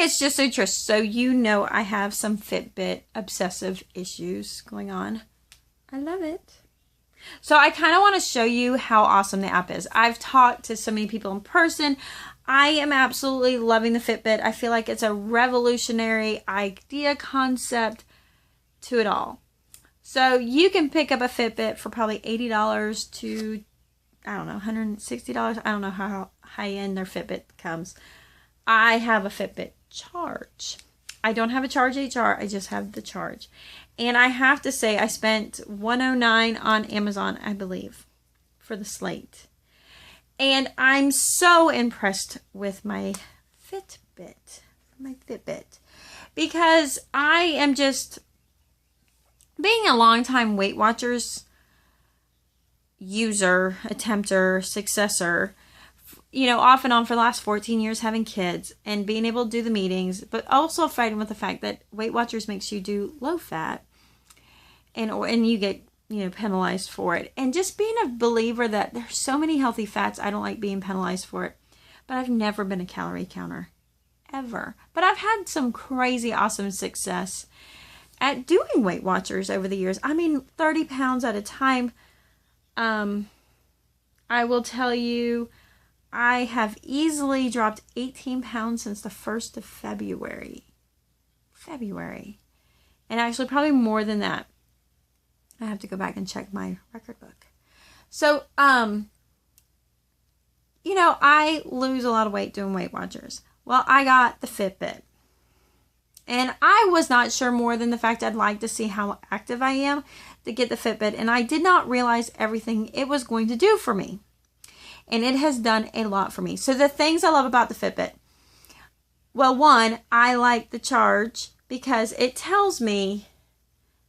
it's just so Trish. So you know I have some Fitbit obsessive issues going on. I love it. So I kind of want to show you how awesome the app is. I've talked to so many people in person. I am absolutely loving the Fitbit. I feel like it's a revolutionary idea, concept to it all. So you can pick up a Fitbit for probably $80 to, I don't know, $160. I don't know how high-end their Fitbit comes. I have a Fitbit Charge. I don't have a Charge HR. I just have the Charge. And I have to say, I spent $109 on Amazon, I believe, for the Slate. And I'm so impressed with my Fitbit. Because I am just, being a longtime Weight Watchers user, attempter, successor, you know, off and on for the last 14 years, having kids and being able to do the meetings, but also fighting with the fact that Weight Watchers makes you do low fat and you get, you know, penalized for it. And just being a believer that there's so many healthy fats, I don't like being penalized for it. But I've never been a calorie counter, ever. But I've had some crazy awesome success at doing Weight Watchers over the years. I mean, 30 pounds at a time. I will tell you, I have easily dropped 18 pounds since the 1st of February. And actually probably more than that. I have to go back and check my record book. So, you know, I lose a lot of weight doing Weight Watchers. Well, I got the Fitbit. And I was not sure more than the fact I'd like to see how active I am to get the Fitbit. And I did not realize everything it was going to do for me. And it has done a lot for me. So the things I love about the Fitbit. Well, one, I like the Charge because it tells me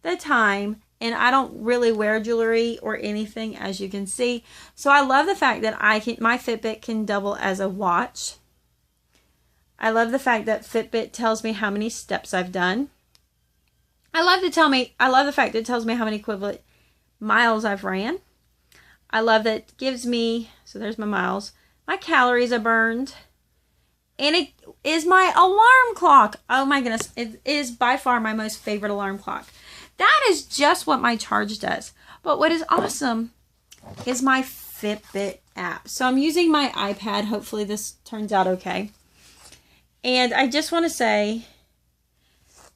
the time. And I don't really wear jewelry or anything, as you can see. So I love the fact that my Fitbit can double as a watch. I love the fact that Fitbit tells me how many steps I've done. I love the fact that it tells me how many equivalent miles I've ran. I love that it gives me, so there's my miles, my calories I burned. And it is my alarm clock. Oh my goodness, it is by far my most favorite alarm clock. That is just what my Charge does. But what is awesome is my Fitbit app. So I'm using my iPad. Hopefully this turns out okay. And I just want to say,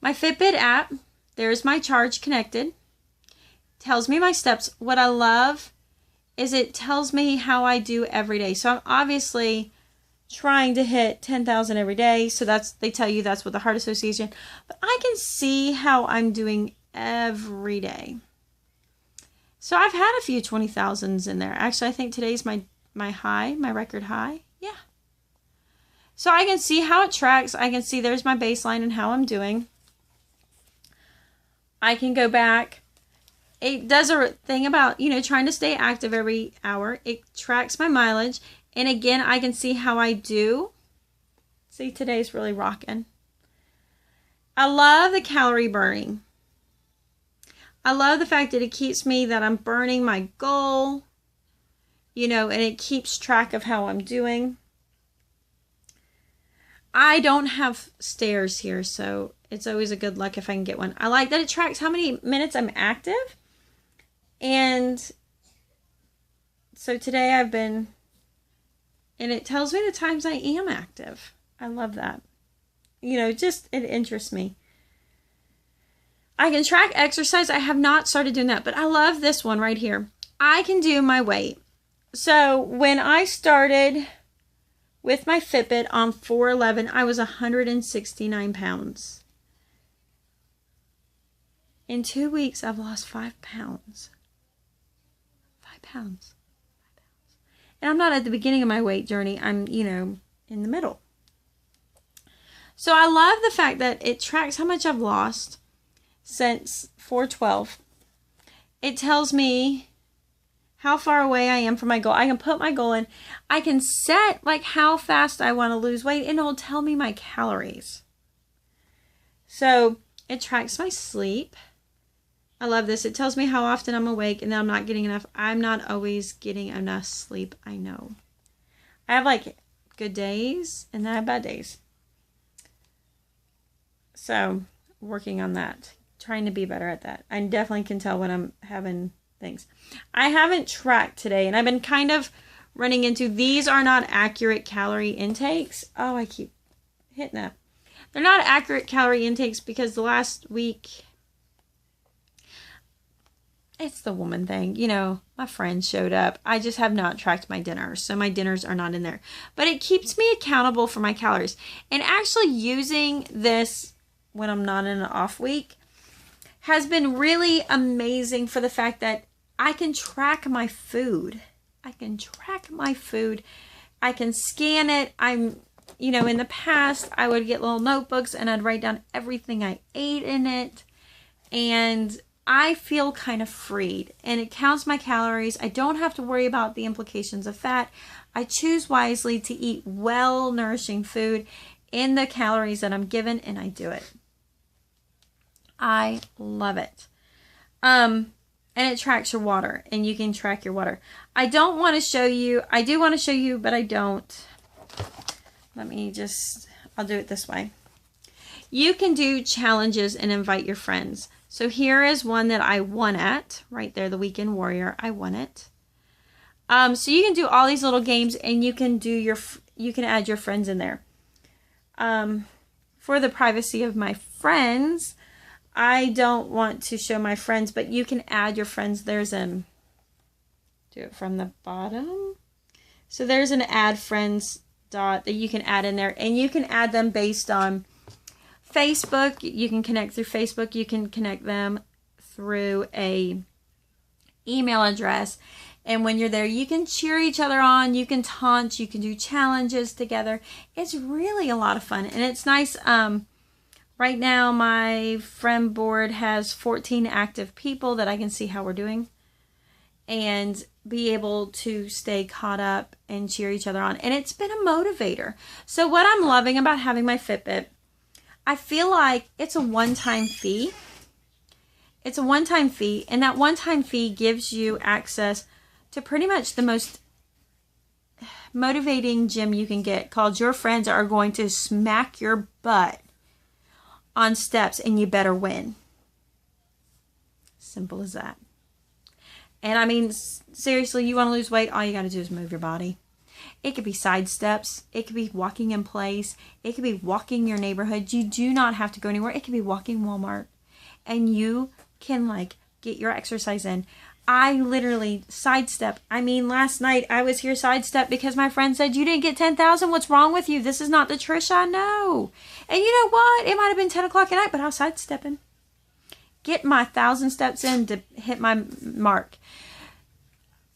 my Fitbit app, there's my Charge connected. Tells me my steps. What I love is it tells me how I do every day. So I'm obviously trying to hit 10,000 every day. So they tell you that's with the Heart Association. But I can see how I'm doing every day. So I've had a few 20,000s in there. Actually, I think today's my high, my record high. Yeah. So I can see how it tracks. I can see there's my baseline and how I'm doing. I can go back. It does a thing about, you know, trying to stay active every hour. It tracks my mileage. And again, I can see how I do. See, today's really rocking. I love the calorie burning. I love the fact that it keeps me that I'm burning my goal, you know, and it keeps track of how I'm doing. I don't have stairs here, so it's always a good luck if I can get one. I like that it tracks how many minutes I'm active. And so today I've been, and it tells me the times I am active. I love that. You know, just, it interests me. I can track exercise. I have not started doing that, but I love this one right here. I can do my weight. So when I started with my Fitbit on 4/11, I was 169 pounds. In 2 weeks, I've lost 5 pounds. 5 pounds. And I'm not at the beginning of my weight journey. I'm, you know, in the middle. So I love the fact that it tracks how much I've lost since 4/12. It tells me how far away I am from my goal. I can put my goal in. I can set like how fast I want to lose weight, and it will tell me my calories. So it tracks my sleep. I love this. It tells me how often I'm awake and that I'm not getting enough. I'm not always getting enough sleep, I know. I have like good days and then I have bad days. So, working on that. Trying to be better at that. I definitely can tell when I'm having things. I haven't tracked today, and I've been kind of running into, these are not accurate calorie intakes. Oh, I keep hitting that. They're not accurate calorie intakes because the last week, it's the woman thing. You know, my friend showed up. I just have not tracked my dinners, so my dinners are not in there. But it keeps me accountable for my calories. And actually using this when I'm not in an off week has been really amazing for the fact that I can track my food. I can track my food. I can scan it. You know, in the past, I would get little notebooks and I'd write down everything I ate in it. And I feel kind of freed. And it counts my calories. I don't have to worry about the implications of fat. I choose wisely to eat well-nourishing food in the calories that I'm given, and I do it. I love it. And it tracks your water, and you can track your water. I don't want to show you. I do want to show you, but I don't. Let me just, I'll do it this way. You can do challenges and invite your friends. So here is one that I won at, right there, the Weekend Warrior. I won it. So you can do all these little games, and you can add your friends in there. For the privacy of my friends, I don't want to show my friends, but you can add your friends. There's do it from the bottom. So there's an add friends dot that you can add in there, and you can add them based on Facebook. You can connect through Facebook. You can connect them through a email address. And when you're there, you can cheer each other on. You can taunt. You can do challenges together. It's really a lot of fun, and it's nice. Right now, my friend board has 14 active people that I can see how we're doing and be able to stay caught up and cheer each other on. And it's been a motivator. So what I'm loving about having my Fitbit, I feel like it's a one-time fee. It's a one-time fee, and that one-time fee gives you access to pretty much the most motivating gym you can get, called Your Friends Are Going to Smack Your Butt on Steps, and You Better Win. Simple as that. And I mean, seriously, you want to lose weight, all you got to do is move your body. It could be side steps. It could be walking in place. It could be walking your neighborhood. You do not have to go anywhere. It could be walking Walmart. And you can like get your exercise in. I literally sidestep. I mean, last night I was here sidestep because my friend said, you didn't get 10,000. What's wrong with you? This is not the Trish I know. And you know what? It might have been 10 o'clock at night, but I was sidestepping. Get my 1,000 steps in to hit my mark.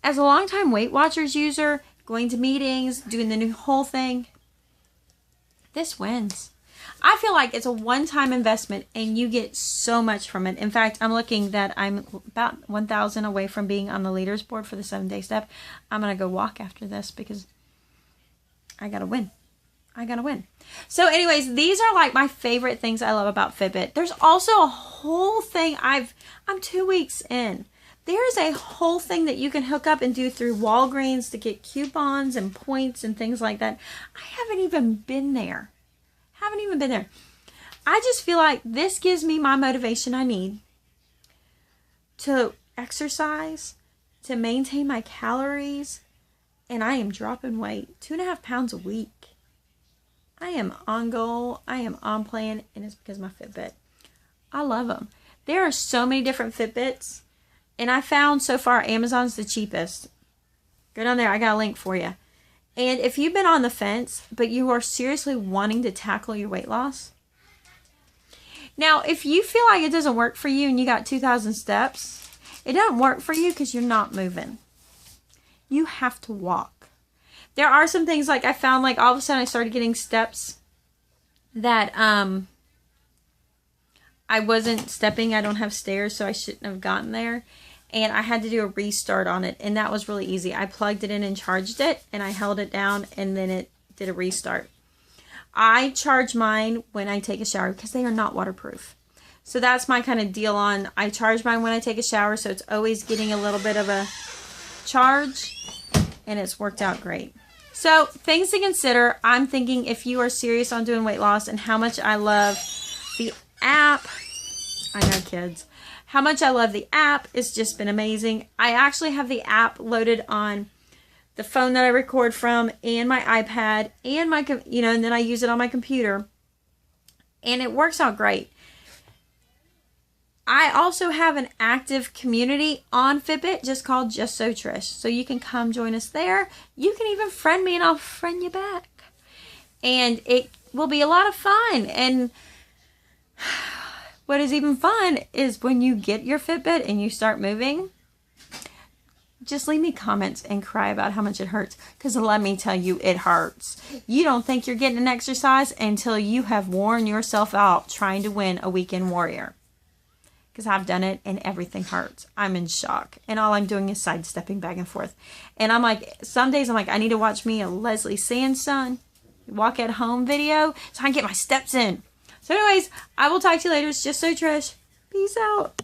As a longtime Weight Watchers user, going to meetings, doing the new whole thing, this wins. I feel like it's a one-time investment and you get so much from it. In fact, I'm looking that I'm about 1,000 away from being on the leaders board for the 7-day step. I'm going to go walk after this because I got to win. I got to win. So anyways, these are like my favorite things I love about Fitbit. There's also a whole thing I'm 2 weeks in. There's a whole thing that you can hook up and do through Walgreens to get coupons and points and things like that. I haven't even been there. I just feel like this gives me my motivation I need to exercise, to maintain my calories, and I am dropping weight. 2.5 pounds a week. I am on goal. I am on plan, and it's because of my Fitbit. I love them. There are so many different Fitbits, and I found so far Amazon's the cheapest. Go down there. I got a link for you. And if you've been on the fence, but you are seriously wanting to tackle your weight loss. Now, if you feel like it doesn't work for you and you got 2,000 steps, it doesn't work for you because you're not moving. You have to walk. There are some things like I found, like all of a sudden I started getting steps that I wasn't stepping. I don't have stairs, so I shouldn't have gotten there. And I had to do a restart on it, and that was really easy. I plugged it in and charged it, and I held it down, and then it did a restart. I charge mine when I take a shower because they are not waterproof. So that's my kind of deal on, I charge mine when I take a shower, so it's always getting a little bit of a charge, and it's worked out great. So things to consider. I'm thinking if you are serious on doing weight loss and how much I love The app, I know kids, how much I love the app. It's just been amazing. I actually have the app loaded on the phone that I record from and my iPad and my, and then I use it on my computer. And it works out great. I also have an active community on Fitbit just called Just So Trish. So you can come join us there. You can even friend me and I'll friend you back. And it will be a lot of fun. And what is even fun is when you get your Fitbit and you start moving, just leave me comments and cry about how much it hurts. Because let me tell you, it hurts. You don't think you're getting an exercise until you have worn yourself out trying to win a weekend warrior. Because I've done it and everything hurts. I'm in shock. And all I'm doing is sidestepping back and forth. And I'm like, some days I'm like, I need to watch me a Leslie Sandstone walk at home video so I can get my steps in. So anyways, I will talk to you later. It's Just So Trish. Peace out.